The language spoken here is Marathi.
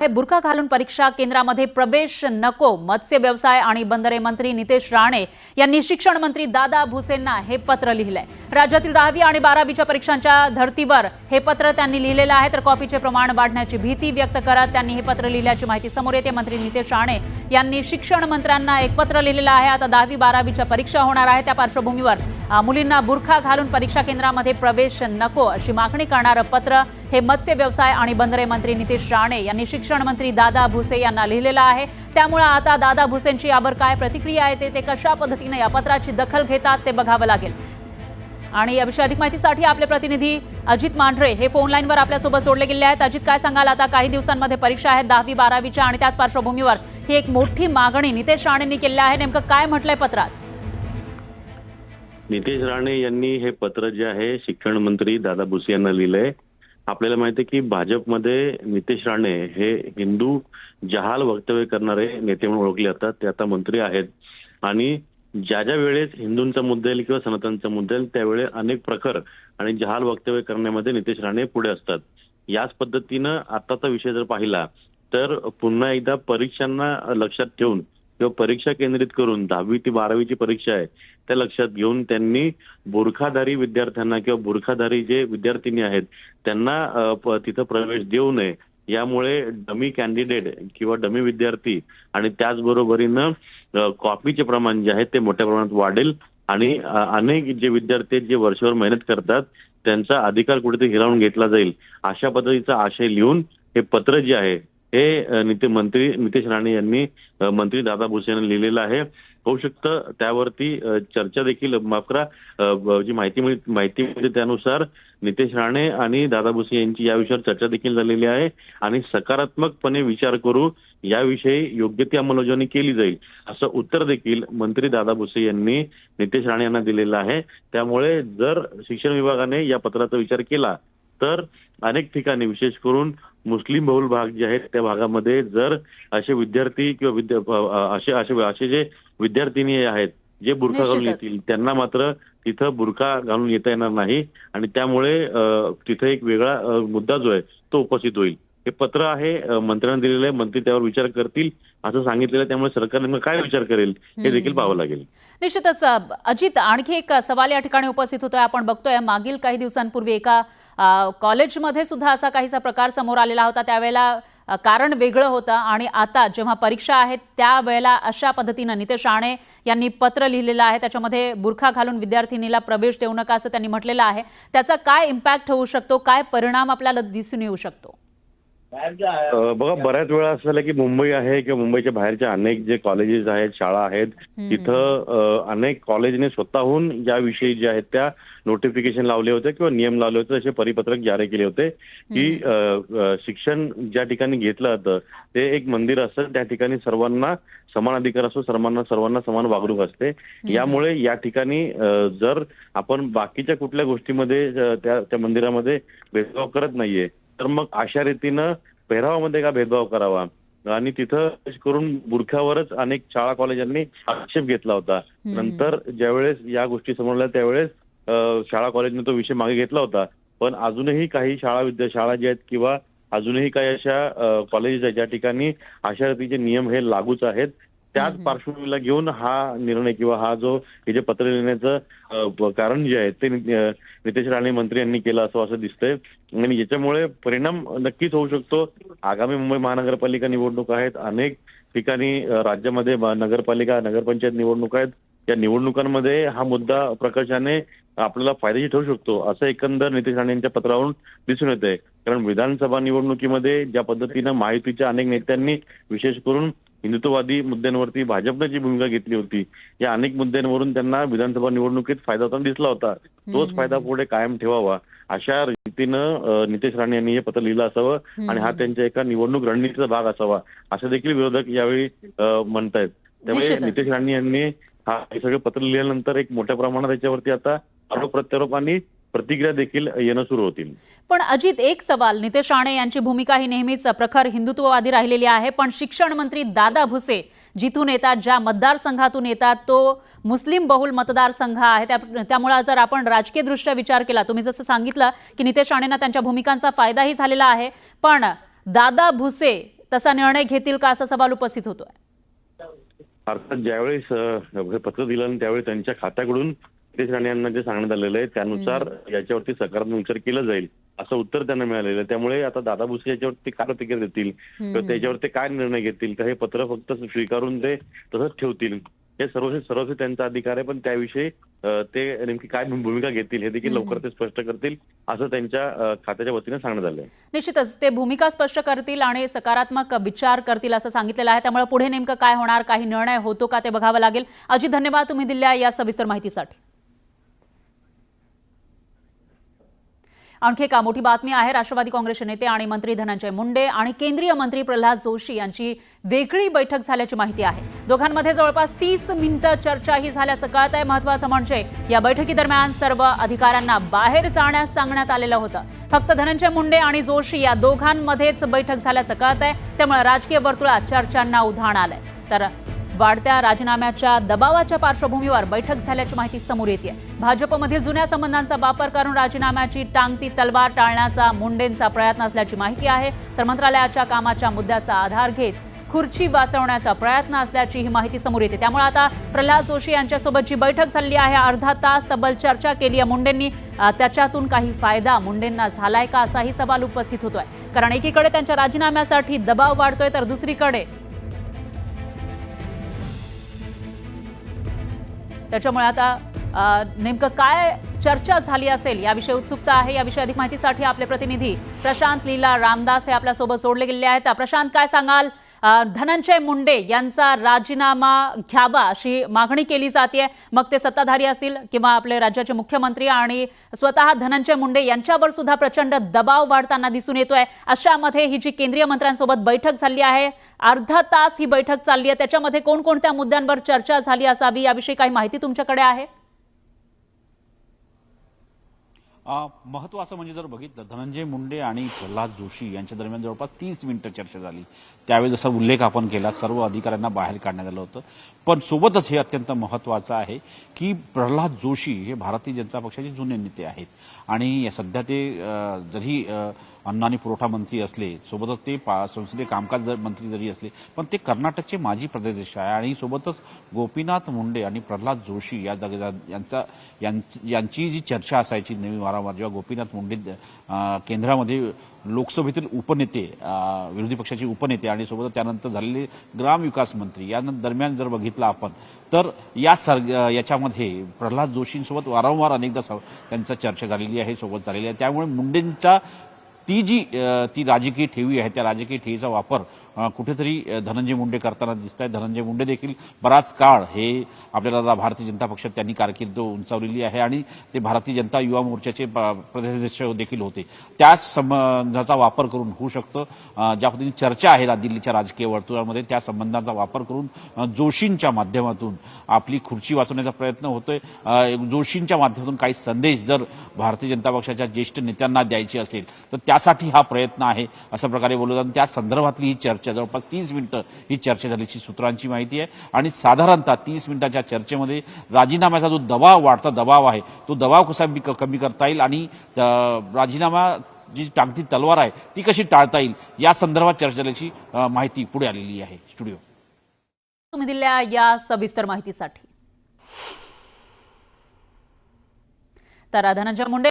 हे बुरखा घालून परीक्षा केंद्रामध्ये प्रवेश नको, मत्स्य व्यवसाय आणि बंदरे मंत्री नितेश राणे यांनी शिक्षण मंत्री दादा भुसेंना हे पत्र लिहिलंय। राज्यातील 10वी आणि 12वीच्या परीक्षांच्या धर्तीवर हे पत्र त्यांनी लिहिलेलं आहे। तर कॉपीचे प्रमाण वाढण्याची भीती व्यक्त करत त्यांनी हे पत्र लिहिल्याची माहिती समोर येते। मंत्री नितेश राणे यांनी शिक्षण मंत्र्यांना एक पत्र लिहिलेलं आहे। आता 10वी 12वीच्या परीक्षा होणार आहे, त्या पार्श्वभूमीवर मुलींना बुरखा घालून परीक्षा केंद्रामध्ये प्रवेश नको अशी मागणी करणारं पत्र हे मत्स्य व्यवसाय आणि बंदरे मंत्री नितेश राणे यांनी शिक्षण मंत्री दादा भुसे यांना लिहिलेलं आहे। त्यामुळे आता दादा भुसेंची यावर काय प्रतिक्रिया आहे ते कशा पद्धतीने या पत्राची दखल घेतात ते बघावं लागेल। आणि याविषयी अधिक माहितीसाठी आपले प्रतिनिधी अजित मांढरे हे फोन लाईनवर आपल्यासोबत जोडले गेले आहेत। अजित, काय सांगाल? आता काही दिवसांमध्ये परीक्षा आहेत 10वी 12वीच्या आणि त्याच पार्श्वभूमीवर ही एक मोठी मागणी नितेश राणेंनी केली आहे। नेमकं काय म्हटलंय पत्रात? नितेश राणे यांनी हे पत्र जे आहे शिक्षण मंत्री दादा भुसे यांना लिहिलंय। आपल्याला माहिती आहे की भाजपमध्ये नितेश राणे हे हिंदू जहाल वक्तव्य करणारे नेते म्हणून ओळखले जातात। ते आता मंत्री आहेत आणि ज्या ज्या वेळेस हिंदूंचा मुद्दा येईल किंवा सनातनचा मुद्दा येईल त्यावेळेस अनेक प्रखर आणि जहाल वक्तव्य करण्यामध्ये नितेश राणे पुढे असतात। याच पद्धतीनं आताचा विषय जर पाहिला तर पुन्हा एकदा परीक्षांना लक्षात ठेवून किंवा परीक्षा केंद्रित करून 10वी ते 12वीची परीक्षा आहे त्या लक्षात घेऊन त्यांनी बुरखाधारी विद्यार्थ्यांना किंवा बुरखाधारी जे विद्यार्थिनी आहेत त्यांना तिथं प्रवेश देऊ नये। यामुळे डमी कॅन्डिडेट किंवा डमी विद्यार्थी आणि त्याचबरोबरीनं कॉपीचे प्रमाण जे आहे ते मोठ्या प्रमाणात वाढेल आणि अनेक जे विद्यार्थी आहेत जे वर्षभर मेहनत करतात त्यांचा अधिकार कुठेतरी हिरावून घेतला जाईल अशा पद्धतीचा आशय लिहून हे पत्र जे आहे हे मंत्री नितेश राणे यांनी मंत्री दादा भुसे यांना लिहिलेलं आहे। होऊ शकतं त्यावरती चर्चा देखील माफ करा जी माहिती मिळते त्यानुसार नितेश राणे आणि दादा भुसे यांची या विषयावर चर्चा देखील झालेली आहे आणि सकारात्मकपणे विचार करू याविषयी योग्य ती अंमलबजावणी केली जाईल असं उत्तर देखील मंत्री दादा भुसे यांनी नितेश राणे यांना दिलेलं आहे। त्यामुळे जर शिक्षण विभागाने या पत्राचा विचार केला तर अनेक ठिकाणी विशेष करून मुस्लिम बहुल भाग जे आहेत त्या भागामध्ये जर असे विद्यार्थी किंवा असे जे विद्यार्थिनी आहेत जे बुरखा घालून येतील त्यांना मात्र तिथं बुरखा घालून येता येणार नाही आणि त्यामुळे तिथे एक वेगळा मुद्दा जो आहे तो उपस्थित होईल। हे पत्र आहे मंत्र्यांना दिलेलं आहे, मंत्री त्यावर विचार करतील असं सांगितलेलं आहे। त्यामुळे सरकारने काय विचार करेल हे देखील पाहावं लागेल। निश्चितच अजित, आणखी एक सवाल या ठिकाणी उपस्थित होतोय। आपण बघतोय मागील काही दिवसांपूर्वी एका कॉलेजमध्ये सुद्धा असा काहीसा प्रकार समोर आलेला होता। त्यावेळेला कारण वेगळं होतं आणि आता जेव्हा परीक्षा आहेत त्यावेळेला अशा पद्धतीनं नितेश राणे यांनी पत्र लिहिलेलं आहे। त्याच्यामध्ये बुरखा घालून विद्यार्थिनीला प्रवेश देऊ नका असं त्यांनी म्हटलेलं आहे। त्याचा काय इम्पॅक्ट होऊ शकतो, काय परिणाम आपल्याला दिसून येऊ शकतो? बघा, बऱ्याच वेळा असं झालं की मुंबई आहे किंवा मुंबईच्या बाहेरच्या अनेक जे कॉलेजेस आहेत शाळा आहेत तिथं अनेक कॉलेजने स्वतःहून याविषयी जे आहेत त्या नोटिफिकेशन लावले होते किंवा नियम लावले होते, असे परिपत्रक जारी केले होते की शिक्षण ज्या ठिकाणी घेतलं जातं ते एक मंदिर असतं, त्या ठिकाणी सर्वांना समान अधिकार असतो, सर्वांना समान वागणूक असते। यामुळे या ठिकाणी जर आपण बाकीच्या कुठल्या गोष्टीमध्ये त्या मंदिरामध्ये भेदभाव करत नाहीये तर मग अशा रीतीनं पेहरावामध्ये का भेदभाव करावा आणि तिथं करून बुरख्यावरच अनेक शाळा कॉलेजांनी आक्षेप घेतला होता। नंतर ज्यावेळेस या गोष्टी समोर आल्या त्यावेळेस शाळा कॉलेजने तो विषय मागे घेतला होता, पण अजूनही काही शाळा ज्या आहेत किंवा अजूनही काही अशा कॉलेजेस आहेत ज्या ठिकाणी अशा रीतीचे नियम हे लागूच आहेत। त्याच पार्श्वभूमीला घेऊन हा निर्णय किंवा हा जो हे जे पत्र लिहिण्याचं कारण जे आहे ते नितेश राणे मंत्री यांनी केलं असं दिसतंय आणि याच्यामुळे परिणाम नक्कीच होऊ शकतो। आगामी मुंबई महानगरपालिका निवडणूक आहेत, अनेक ठिकाणी राज्यामध्ये नगरपालिका नगरपंचायत निवडणूक आहेत। या निवडणुकांमध्ये हा मुद्दा प्रकर्षाने आपल्याला फायदेशीर ठरू शकतो असं एकंदर नितेश राणे यांच्या पत्रावरून दिसून येत आहे। कारण विधानसभा निवडणुकीमध्ये ज्या पद्धतीनं महायुतीच्या अनेक नेत्यांनी विशेष करून हिंदुत्ववादी मुद्द्यांवरती भाजपने जी भूमिका घेतली होती या अनेक मुद्द्यांवरून त्यांना विधानसभा निवडणुकीत फायदा होताना दिसला होता। तोच फायदा पुढे कायम ठेवावा अशा रीतीनं नितेश राणे यांनी हे पत्र लिहिलं असावं आणि हा त्यांच्या एका निवडणूक रणनीतीचा भाग असावा असं देखील विरोधक यावेळी म्हणतायत। त्यामुळे नितेश राणे यांनी हे सगळं पत्र लिहिल्यानंतर एक मोठ्या प्रमाणात त्याच्यावरती आता आरोप प्रत्यारोप आणि प्रतिक्रिया देखील येणं सुरू होतील। पण अजित, एक सवाल, नितेश राणे यांची भूमिका ही नेहमीच प्रखर हिंदुत्ववादी राहिलेली आहे, पण शिक्षण मंत्री दादा भुसे जिथून येतात, ज्या मतदारसंघातून येतात तो मुस्लिम बहुल मतदारसंघ आहे। त्यामुळे जर आपण राजकीय दृष्ट्या विचार केला, तुम्ही जसं सांगितलं की नितेश राणेंना त्यांच्या भूमिकांचा फायदाही झालेला आहे, पण दादा भुसे तसा निर्णय घेतील का असा सवाल उपस्थित होतोय. अर्थात ज्यावेळेस हे पत्र दिलं त्यावेळी त्यांच्या खात्याकडून नितेश राणे यांना जे सांगण्यात आलेलं आहे त्यानुसार याच्यावरती सकारात्मक विचार केला जाईल असं उत्तर त्यांना मिळालेलं आहे. त्यामुळे आता दादा भुसे याच्यावरती काय प्रतिक्रिया देतील किंवा त्याच्यावरती काय निर्णय घेतील का हे पत्र फक्त स्वीकारून ते तसंच ठेवतील हे सर्वस्वी त्यांचा अधिकार आहे. पण त्याविषयी ते नेमकी काय भूमिका घेतील हे देखील लवकर ते स्पष्ट करतील असं त्यांच्या खात्याच्या वतीने सांगण्यात आलं आहे. निश्चितच ते भूमिका स्पष्ट करतील आणि सकारात्मक विचार करतील असं सांगितलेलं आहे. त्यामुळे पुढे नेमकं काय होणार, काही निर्णय होतो का ते बघावं लागेल. अजित, धन्यवाद तुम्ही दिलेल्या या सविस्तर माहितीसाठी. आणखी एक मोठी बातमी आहे. राष्ट्रवादी काँग्रेसचे नेते आणि मंत्री धनंजय मुंडे आणि केंद्रीय मंत्री प्रल्हाद जोशी यांची वेगळी बैठक झाल्याची माहिती आहे. दोघांमध्ये जवळपास 30 मिनिटं चर्चाही झाल्याचं कळत आहे. महत्त्वाचं म्हणजे या बैठकीदरम्यान सर्व अधिकाऱ्यांना बाहेर जाण्यास सांगण्यात आलेलं होतं. फक्त धनंजय मुंडे आणि जोशी या दोघांमध्येच बैठक झाल्याचं कळत आहे. त्यामुळे राजकीय वर्तुळात चर्चांना उधाण आलंय. तर वाढत्या राजीनाम्याच्या दबावाच्या पार्श्वभूमीवर बैठक झाल्याची माहिती समोर येते. भाजपमधील जुन्या संबंधांचा वापर करून राजीनाम्याची टांगती तलवार टाळण्याचा मुंडेंचा प्रयत्न असल्याची माहिती आहे. तर मंत्रालयाच्या कामाच्या मुद्द्याचा आधार घेत खुर्ची वाचवण्याचा प्रयत्न असल्याची ही माहिती समोर येते. त्यामुळे आता प्रल्हाद जोशी यांच्यासोबत जी बैठक झाली आहे, अर्धा तास तब्बल चर्चा केली आहे मुंडेंनी. त्याच्यातून काही फायदा मुंडेंना झालाय का असाही सवाल उपस्थित होतोय. कारण एकीकडे त्यांच्या राजीनाम्यासाठी दबाव वाढतोय तर दुसरीकडे त्याच्यामुळे आता नेमकं काय चर्चा झाली असेल याविषयी उत्सुकता आहे. याविषयी अधिक माहितीसाठी आपले प्रतिनिधी प्रशांत लीला रामदास हे आपल्यासोबत जोडले गेले आहेत. प्रशांत, काय सांगाल? धनंजय मुंडे यांचा राजीनामा घ्यावा अशी मागणी केली जाते, मग ते सत्ताधारी असतील किंवा आपले राज्याचे मुख्यमंत्री, आणि स्वतः धनंजय मुंडे यांच्यावर सुद्धा प्रचंड दबाव वाढताना दिसून येतोय. अशामध्ये ही जी केंद्रीय मंत्र्यांसोबत बैठक झाली आहे, अर्धा तास ही बैठक चालली आहे, त्याच्यामध्ये कोणकोणत्या मुद्द्यांवर चर्चा झाली असावी याविषयी काही माहिती तुमच्याकडे आहे? महत्त्वाचं म्हणजे जर बघितलं, धनंजय मुंडे आणि प्रल्हाद जोशी यांच्या दरम्यान जवळपास 30 मिनिटं चर्चा झाली. त्यावेळी जसा उल्लेख आपण केला, सर्व अधिकाऱ्यांना बाहेर काढण्यात आलं होतं. पण सोबतच हे अत्यंत महत्त्वाचं आहे की प्रल्हाद जोशी हे भारतीय जनता पक्षाचे जुने नेते आहेत आणि सध्या ते जरी अन्न आणि पुरवठा मंत्री असले, सोबतच ते संसदीय कामकाज मंत्री जरी असले, पण ते कर्नाटकचे माजी प्रदेश आहे. आणि सोबतच गोपीनाथ मुंडे आणि प्रल्हाद जोशी या यांची जी चर्चा असायची नेहमी वारंवार, जेव्हा गोपीनाथ मुंडे केंद्रामध्ये लोकसभेतील उपनेते, विरोधी पक्षाचे उपनेते आणि सोबतच त्यानंतर झालेले ग्रामविकास मंत्री, या दरम्यान जर बघितलं आपण तर याच्यामध्ये प्रल्हाद जोशींसोबत वारंवार अनेकदा त्यांचा चर्चा झालेली आहे, सोबत झालेली आहे. त्यामुळे मुंडेंच्या ती राजकीय ठेवी आहे, त्या राजकीय ठेवीचा वापर कुठेतरी धनंजय मुंडे करताना दिसत आहे. धनंजय मुंडे देखील बराच काळ हे आपल्याला भारतीय जनता पक्षात त्यांनी कारकीर्द उंचावलेली आहे आणि ते भारतीय जनता युवा मोर्चाचे प्रदेशाध्यक्ष देखील होते. त्याच संबंधाचा वापर करून होऊ शकतं, ज्या पद्धतीने चर्चा आहे दिल्लीच्या राजकीय वर्तुळामध्ये, त्या संबंधांचा वापर करून जोशींच्या माध्यमातून आपली खुर्ची वाचवण्याचा प्रयत्न होतोय. जोशींच्या माध्यमातून काही संदेश जर भारतीय जनता पक्षाच्या ज्येष्ठ नेत्यांना द्यायचे असेल तर त्यासाठी हा प्रयत्न आहे, अशा प्रकारे बोललं जातं. त्या संदर्भातली ही चर्चा जवळपास 30 मिनिटं ही चर्चा झाल्याची सूत्रांची माहिती आहे. आणि साधारणतः 30 मिनिटाच्या चर्चेमध्ये राजीनाम्याचा जो वाढता दबाव आहे, तो दबाव कसा कमी करता येईल आणि राजीनामा जी टांगती तलवार आहे ती कशी टाळता येईल या संदर्भात चर्चा झाल्याची माहिती पुढे आलेली आहे. स्टुडिओ, तुम्ही दिलेल्या या सविस्तर माहितीसाठी. तर धनंजय मुंडे